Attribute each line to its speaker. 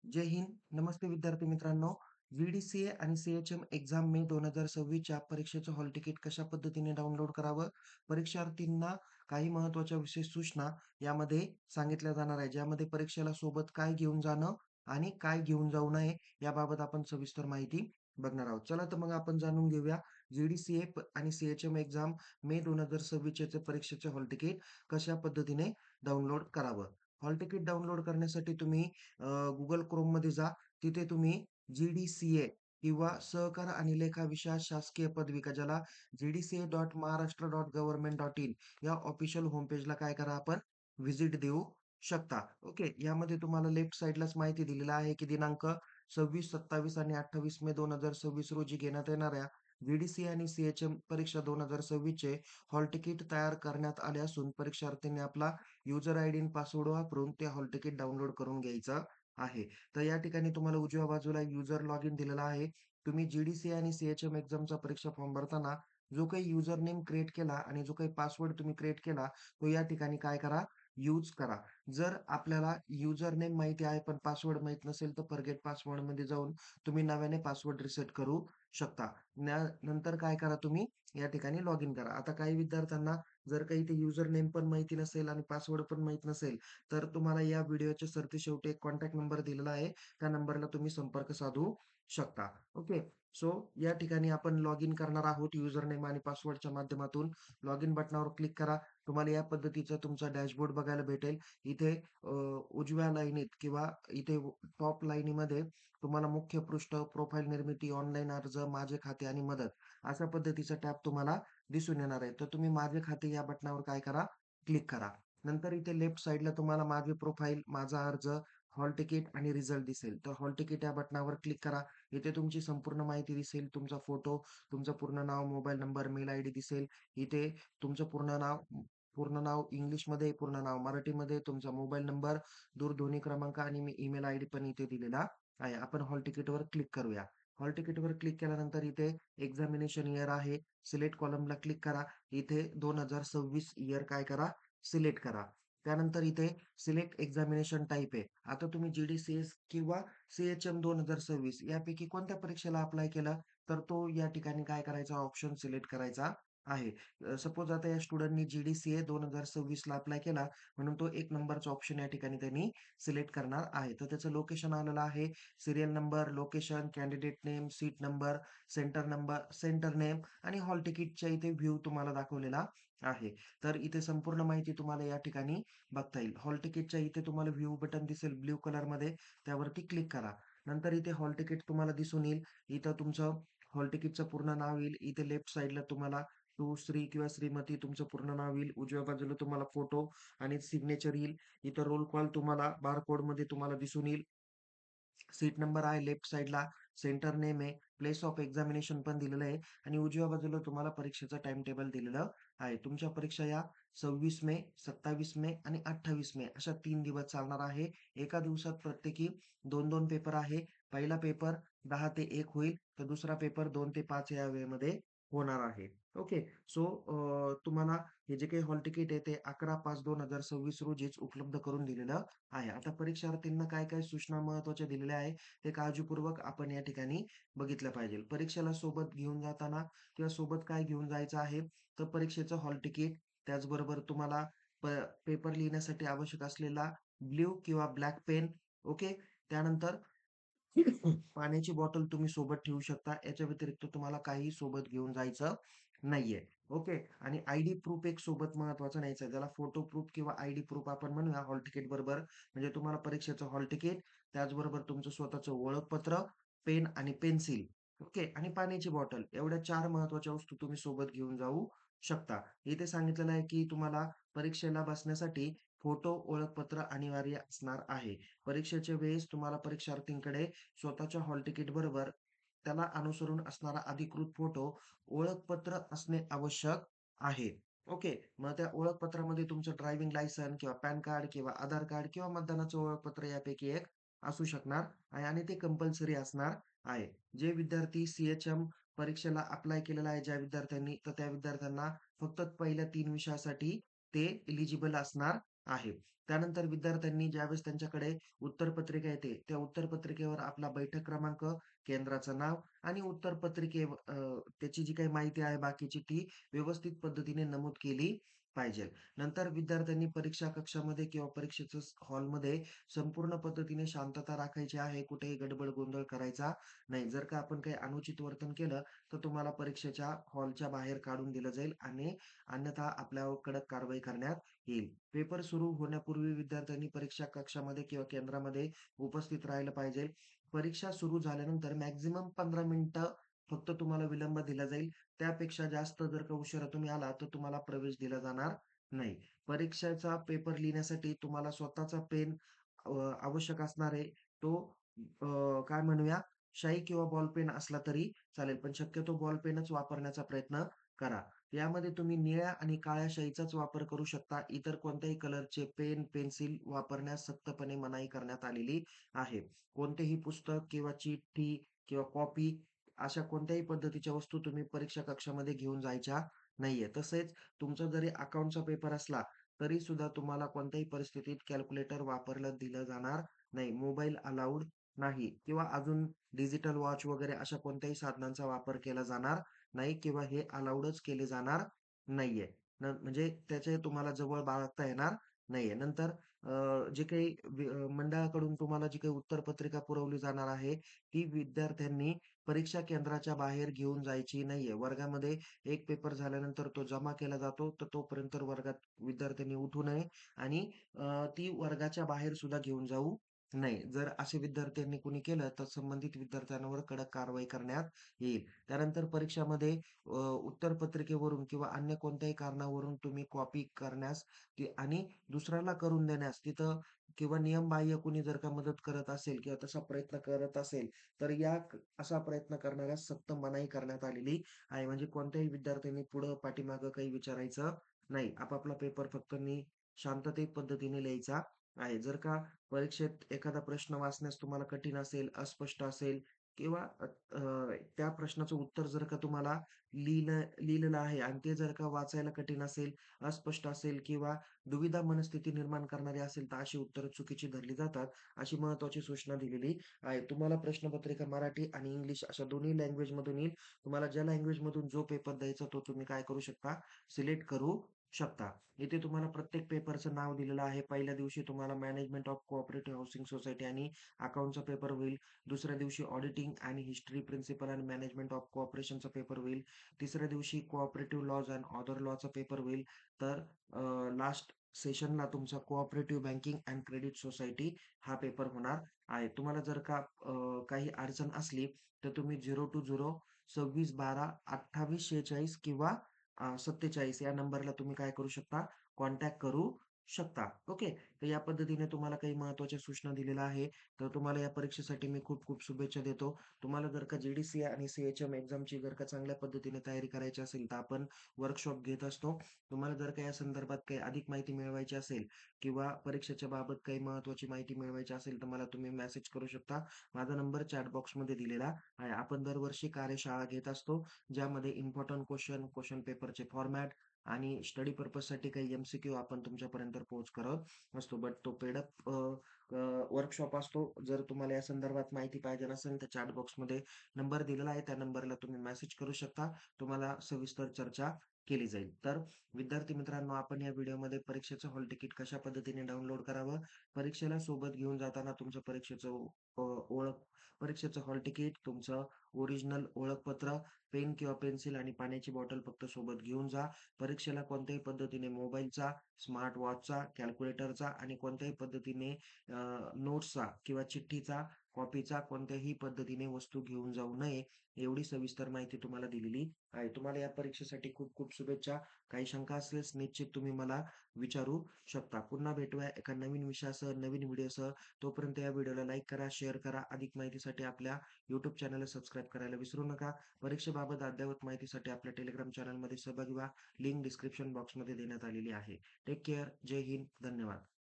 Speaker 1: जय हिंद. नमस्ते विद्यार्थी मित्रांनो. व्ही-डी-सी-ए आणि सी-एच-एम एक्झाम मे 2026च्या परीक्षेचं हॉल तिकीट कशा पद्धतीने डाउनलोड करावं? परीक्षार्थींना काही महत्त्वाच्या विशेष सूचना यामध्ये सांगितल्या जाणार आहे. ज्यामध्ये परीक्षेला सोबत काय घेऊन जाणं आणि काय घेऊन जाऊ नये याबाबत आपण सविस्तर माहिती बघणार आहोत. चला तर मग आपण जाणून घेऊया व्ही-डी-सी-ए आणि सी-एच-एम एक्झाम मे 2026चे परीक्षेचे हॉल तिकीट कशा पद्धतीने डाउनलोड करावं? हॉल तिकीट डाउनलोड करण्यासाठी तुम्ही Google Chromeमध्ये जा. तिथे तुम्ही जी-डी-सी-ए किंवा सहकार आणि लेखा विषयात शासकीय पदविका ज्याला gdca.maharashtra.government.in या ऑफिशियल होम पेजला काय करा आपण व्हिजिट देऊ शकता. ओके. यामध्ये तुम्हाला लेफ्ट साइडलाच माहिती दिलेली आहे, की दिनांक 26, 27 आणि 28 मे 2026 रोजी घेण्यात येणाऱ्या व्ही आणि सी परीक्षा 2026चे हॉल तिकीट तयार करण्यात आले असून परीक्षार्थींनी आपला युजर आयडी आणि पासवर्ड वापरून ते हॉल तिकीट डाउनलोड करून घ्यायचं आहे. तर या ठिकाणी तुम्हाला उजव्या बाजूला युजर लॉगिन दिलेला आहे. तुम्ही जी आणि सी-एच-एम एक्झामचा परीक्षा फॉर्म भरताना जो काही युजर नेम क्रिएट केला आणि जो काही पासवर्ड तुम्ही क्रिएट केला, तो या ठिकाणी काय करा, यूज करा. जर आपल्याला युजर नेम माहिती आहे, पण पासवर्ड माहीत नसेल, तर फॉरगेट पासवर्डमध्ये जाऊन तुम्ही नव्याने पासवर्ड रिसेट करू शकता. नंतर काय करा तुम्ही या ठिकाणी लॉगिन करा. आता काही विद्यार्थ्यांना जर काही ते युजर नेम पण माहिती नसेल आणि पासवर्ड पण माहीत नसेल, तर तुम्हाला या व्हिडिओच्या सरतेशेवटी एक कॉन्टॅक्ट नंबर दिलेला आहे. त्या नंबरला तुम्ही संपर्क साधू शकता. ओके. सो या ठिकाणी आपण लॉग इन करणार आहोत युजर नेम आणि पासवर्डच्या माध्यमातून. लॉग इन बटनावर क्लिक करा. तुम्हाला या पद्धतीचा तुमचा डॅशबोर्ड बघायला भेटेल. इथे उजव्या लाईनीत किंवा इथे टॉप लाईनीमध्ये तुम्हाला मुख्य पृष्ठ, प्रोफाइल निर्मिती, ऑनलाईन अर्ज, माझे खाते आणि मदत अशा पद्धतीचा टॅब तुम्हाला दिसून येणार आहे. तर तुम्ही माझे खाते या बटनावर काय करा, क्लिक करा. नंतर इथे लेफ्ट साइडला तुम्हाला माझे प्रोफाइल, माझा अर्ज, हॉल तिकीट आणि रिझल्ट दिसेल. तर हॉल तिकीट या बटनावर क्लिक करा. इथे तुमची संपूर्ण माहिती दिसेल. तुमचा फोटो, तुमचं पूर्ण नाव, मोबाईल नंबर, मेल आयडी दिसेल. इथे तुमचं पूर्ण नाव इंग्लिशमध्ये, पूर्ण नाव मराठीमध्ये, तुमचा मोबाईल नंबर, दूरध्वनी क्रमांक आणि मी ईमेल आयडी पण इथे दिलेला आहे. आपण हॉल तिकीटवर क्लिक करूया. हॉल तिकीटवर क्लिक केल्यानंतर इथे एक्झामिनेशन इयर आहे. सिलेक्ट कॉलमला क्लिक करा. इथे 2026 इयर काय करा, सिलेक्ट करा. त्यानंतर इथे सिलेक्ट एक्झामिनेशन टाइप आहे. आता तुम्ही जी-डी-सी-एस किंवा सी-एच-एम 2026 यापैकी कोणत्या परीक्षेला अप्लाय केलं, तर तो या ठिकाणी काय करायचा ऑप्शन सिलेक्ट करायचा आहे. सपोज आता या स्टुडंटनी जी-डी-सी-ए 2026ला अप्लाय केला, म्हणून तो 1 नंबरचा ऑप्शन या ठिकाणी त्यांनी सिलेक्ट करणार आहे. तर त्याचं लोकेशन आलेलं आहे. Serial number, location, candidate name, seat number, centre name आणि हॉल तिकीटच्या इथे व्ह्यू तुम्हाला दाखवलेला आहे. तर इथे संपूर्ण माहिती तुम्हाला या ठिकाणी बघता येईल. हॉल तिकीटच्या इथे तुम्हाला व्ह्यू बटन दिसेल ब्लू कलरमध्ये, त्यावरती क्लिक करा. नंतर इथे हॉल तिकीट तुम्हाला दिसून येईल. इथं तुमचं हॉल तिकीटचं पूर्ण नाव येईल. इथे लेफ्ट साइडला तुम्हाला तू श्री किंवा श्रीमती तुमचं पूर्ण नाव येईल. उजव्या बाजूला तुम्हाला फोटो आणि सिग्नेचर येईल. इथं रोल कॉल तुम्हाला बारकोडमध्ये तुम्हाला दिसून येईल. सीट नंबर आहे लेफ्ट साइडला, सेंटर नेम आहे, प्लेस ऑफ एक्झामिनेशन पण दिलेलं आहे आणि उजव्या बाजूला तुम्हाला परीक्षेचं टाइम टेबल दिलेलं आहे. तुमच्या परीक्षा या 26 मे, 27 मे आणि 28 मे अशा 3 दिवस चालणार आहे. एका दिवसात प्रत्येकी 2-2 पेपर आहे. पहिला पेपर 10 ते 1 होईल, तर दुसरा पेपर 2 ते 5 या वेळेमध्ये होणार आहे. ओके. सो तुम्हाला हे जे काही हॉल तिकीट आहे ते 11/5/2026 रोजीच उपलब्ध करून दिलेलं आहे. आता परीक्षार्थींना काय-काय सूचना महत्त्वाच्या दिलेल्या आहे, ते काळजीपूर्वक आपण या ठिकाणी बघितलं पाहिजे. परीक्षेला सोबत घेऊन जाताना किंवा सोबत काय घेऊन जायचं आहे, तर परीक्षेचं हॉल तिकीट, त्याचबरोबर तुम्हाला प पेपर लिहिण्यासाठी आवश्यक असलेला ब्लू किंवा ब्लॅक पेन, ओके. त्यानंतर पाण्याची बॉटल तुम्ही सोबत ठेवू शकता. याच्या व्यतिरिक्त तुम्हाला काहीही सोबत घेऊन जायचं नाहीये. ओके. आणि आयडी प्रूफ एक सोबत महत्त्वाचा न्यायचा आहे. ज्याला फोटो प्रूफ किंवा आयडी प्रूफ आपण म्हणूया हॉल तिकीट बरोबर. म्हणजे तुम्हाला परीक्षेचं हॉल तिकीट, त्याचबरोबर तुमचं स्वतःचं ओळखपत्र, पेन आणि पेन्सिल, ओके. आणि पाण्याची बॉटल एवढ्या 4 महत्त्वाच्या वस्तू तुम्ही सोबत घेऊन जाऊ शकता. इथे सांगितलेलं आहे, की तुम्हाला परीक्षेला बसण्यासाठी फोटो, ओळखपत्र अनिवार्य असणार आहे. परीक्षेच्या वेळेस तुम्हाला परीक्षार्थींकडे स्वतःच्या हॉल तिकीट बरोबर त्याला अनुसरून असणारा अधिकृत फोटो, ओळखपत्र असणे आवश्यक आहे. ओके. मग त्या ओळखपत्रामध्ये तुमचं ड्रायव्हिंग लायसन्स किंवा पॅन कार्ड किंवा आधार कार्ड किंवा मतदानाचं ओळखपत्र यापैकी एक असू शकणार आहे आणि ते कंपल्सरी असणार आहे. जे विद्यार्थी सी-एच-एम परीक्षेला अप्लाय केलेला आहे ज्या विद्यार्थ्यांनी, तर त्या विद्यार्थ्यांना फक्त पहिल्या 3 विषयासाठी ते एलिजिबल असणार आहे. त्यानंतर विद्यार्थ्यांनी ज्यावेळेस त्यांच्याकडे उत्तरपत्रिका येते, त्या उत्तरपत्रिकेवर आपला बैठक क्रमांक, केंद्राचं नाव आणि त्याची जी काही माहिती आहे बाकीची ती व्यवस्थित पद्धतीने नमूद केली पाहिजे. नंतर विद्यार्थ्यांनी परीक्षा कक्षामध्ये किंवा परीक्षेच्या हॉलमध्ये संपूर्ण पद्धतीने शांतता राखायची आहे. कुठेही गडबड गोंधळ करायचा नाही. जर का आपण काही अनुचित वर्तन केलं, तर तुम्हाला परीक्षेच्या हॉलच्या बाहेर काढून दिलं जाईल आणि अन्यथा आपल्यावर कडक कारवाई करण्यात येईल. पेपर सुरू होण्यापूर्वी विद्यार्थ्यांनी परीक्षा कक्षामध्ये किंवा केंद्रामध्ये उपस्थित राहिलं पाहिजे. परीक्षा सुरू झाल्यानंतर मॅक्सिमम 15 मिनिटं फक्त तुम्हाला विलंब दिला जाईल. त्यापेक्षा जास्त जर का उशिरा तुम्ही आला, तर तुम्हाला प्रवेश दिला जाणार नाही. परीक्षेचा पेपर लिहिण्यासाठी तुम्हाला स्वतःचा पेन आवश्यक असणार आहे. तो काय म्हणूया शाई किंवा बॉल पेन असला तरी चालेल, पण शक्यतो बॉल पेनच वापरण्याचा प्रयत्न करा. यामध्ये तुम्ही निळ्या आणि काळ्या शाईचाच वापर करू शकता. इतर कोणत्याही कलरचे पेन, पेन्सिल वापरण्यास सक्तपणे मनाई करण्यात आलेली आहे. कोणतेही पुस्तक किंवा चिठ्ठी किंवा कॉपी अशा कोणत्याही पद्धतीच्या वस्तू तुम्ही परीक्षा कक्षामध्ये घेऊन जायच्या नाहीये. तसेच तुमचा जरी अकाउंटचा पेपर असला, तरी सुद्धा तुम्हाला कोणत्याही परिस्थितीत कॅल्क्युलेटर वापरलं दिलं जाणार नाही. मोबाईल अलाउड नाही किंवा अजून डिजिटल वॉच वगैरे अशा कोणत्याही साधनांचा वापर केला जाणार नाही किंवा हे अलाउडच केले जाणार नाहीये. म्हणजे त्याचे तुम्हाला जवळ बाळगता येणार नाहीये. नंतर जे काही मंडळाकडून तुम्हाला जी काही उत्तरपत्रिका पुरवली जाणार आहे, ती विद्यार्थ्यांनी परीक्षा केंद्राच्या बाहेर घेऊन जायची नाहीये. वर्गामध्ये एक पेपर झाल्यानंतर तो जमा केला जातो, तर तोपर्यंत वर्गात विद्यार्थ्यांनी उठू नये आणि ती वर्गाच्या बाहेर सुद्धा घेऊन जाऊ नये. जर असे विद्यार्थ्यांनी कुणी केलं, तर संबंधित विद्यार्थ्यांवर कडक कारवाई करण्यात येईल. त्यानंतर परीक्षामध्ये उत्तरपत्रिकेवरून किंवा अन्य कोणत्याही कारणावरून तुम्ही कॉपी करण्यास आणि दुसऱ्याला करून देण्यास तिथं किंवा नियमबाह्य कुणी जर का मदत करत असेल किंवा तसा प्रयत्न करत असेल, तर असा प्रयत्न करणाऱ्यास सक्त मनाई करण्यात आलेली आहे. म्हणजे कोणत्याही विद्यार्थ्यांनी पुढं पाठीमागं काही विचारायचं नाही. आपापला पेपर फक्त शांततेत पद्धतीने लिहायचा आहे. जर का परीक्षेत एखादा प्रश्न वाचण्यास तुम्हाला कठीण असेल, अस्पष्ट असेल किंवा त्या प्रश्नाचं उत्तर जर का तुम्हाला लिहिलेलं आहे आणि ते जर का वाचायला कठीण असेल, अस्पष्ट असेल किंवा दुविधा मनस्थिती निर्माण करणारी असेल, तर अशी उत्तरं चुकीची धरली जातात. अशी महत्त्वाची सूचना दिलेली आहे. तुम्हाला प्रश्नपत्रिका मराठी आणि इंग्लिश अशा दोन्ही लँग्वेजमधून येईल. तुम्हाला ज्या लँग्वेजमधून जो पेपर द्यायचा तो तुम्ही काय करू शकता, सिलेक्ट करू शकता. इथे तुम्हाला प्रत्येक पेपरचं नाव दिलेलं आहे. पहिल्या दिवशी तुम्हाला management of cooperative housing society आणि अकाउंटचा पेपर होईल. दुसऱ्या दिवशी ऑडिटिंग आणि हिस्ट्री, प्रिन्सिपल आणि मॅनेजमेंट ऑफ कोऑपरेशनचा पेपर होईल. तिसऱ्या दिवशी कोऑपरेटिव्ह लॉज अँड अदर लॉचा पेपर होईल. तर लास्ट सेशनला तुमचा cooperative banking and credit society हा पेपर होणार आहे. तुम्हाला जर का काही अडचण असली, तर तुम्ही 020 26 12 28 46 किंवा 47 या नंबरला तुम्ही काय करू शकता, कॉन्टॅक्ट करू शकता. ओके. तर या पद्धतीने तुम्हाला काही महत्त्वाच्या सूचना दिलेल्या आहे. तर तुम्हाला या परीक्षेसाठी मी खूप खूप शुभेच्छा देतो. तुम्हाला जर का जी आणि सी एक्झामची जर का चांगल्या पद्धतीने तयारी करायची असेल, तर आपण वर्कशॉप घेत असतो. तुम्हाला जर का या संदर्भात काही अधिक माहिती मिळवायची असेल किंवा परीक्षेच्या बाबत काही महत्त्वाची माहिती मिळवायची असेल, तर मला तुम्ही मेसेज करू शकता. माझा नंबर चॅट बॉक्समध्ये दिलेला आहे. आपण दरवर्षी कार्यशाळा घेत असतो. ज्यामध्ये इम्पोर्टंट क्वेशन पेपरचे फॉर्मॅट आणि स्टडी पर्पजसाठी काही एम-सी-क्यू आपण तुमच्यापर्यंत पोहोच करत असतो. बट तो पेड अप वर्कशॉप असतो. जर तुम्हाला या संदर्भात माहिती पाहिजे असेल, तर चॅट बॉक्समध्ये नंबर दिलेला आहे. त्या नंबरला तुम्ही मेसेज करू शकता. तुम्हाला सविस्तर चर्चा केली जाईल. तर विद्यार्थी मित्रांनो, आपण या व्हिडिओमध्ये परीक्षेचं हॉल तिकीट कशा पद्धतीने डाउनलोड करावं, परीक्षेला सोबत घेऊन जाताना तुमचं ओळख परीक्षेचं हॉल तिकीट, तुमचं ओरिजिनल ओळखपत्र, पेन किंवा पेन्सिल आणि पाण्याची बॉटल फक्त सोबत घेऊन जा. परीक्षेला कोणत्याही पद्धतीने मोबाईलचा, स्मार्ट वॉचचा, कॅल्क्युलेटरचा आणि कोणत्याही पद्धतीने नोट्सचा किंवा चिठ्ठीचा, कॉपीचा कोणत्याही पद्धतीने वस्तू घेऊन जाऊ नये. एवढी सविस्तर माहिती तुम्हाला दिलेली आहे. तुम्हाला या परीक्षेसाठी खूप खूप शुभेच्छा. काही शंका असल्यास निश्चित तुम्ही मला विचारू शकता. पुन्हा भेटूया एका नवीन विषयासह, नवीन व्हिडिओसह. तोपर्यंत या व्हिडिओला लाईक करा, शेअर करा. अधिक माहितीसाठी आपल्या YouTube चॅनलला सबस्क्राईब करायला विसरू नका. परीक्षेबाबत अद्ययावत माहितीसाठी आपल्या टेलिग्राम चॅनलमध्ये सहभागी व्हा. लिंक डिस्क्रिप्शन बॉक्समध्ये देण्यात आलेली आहे. Take care. जय हिंद. धन्यवाद.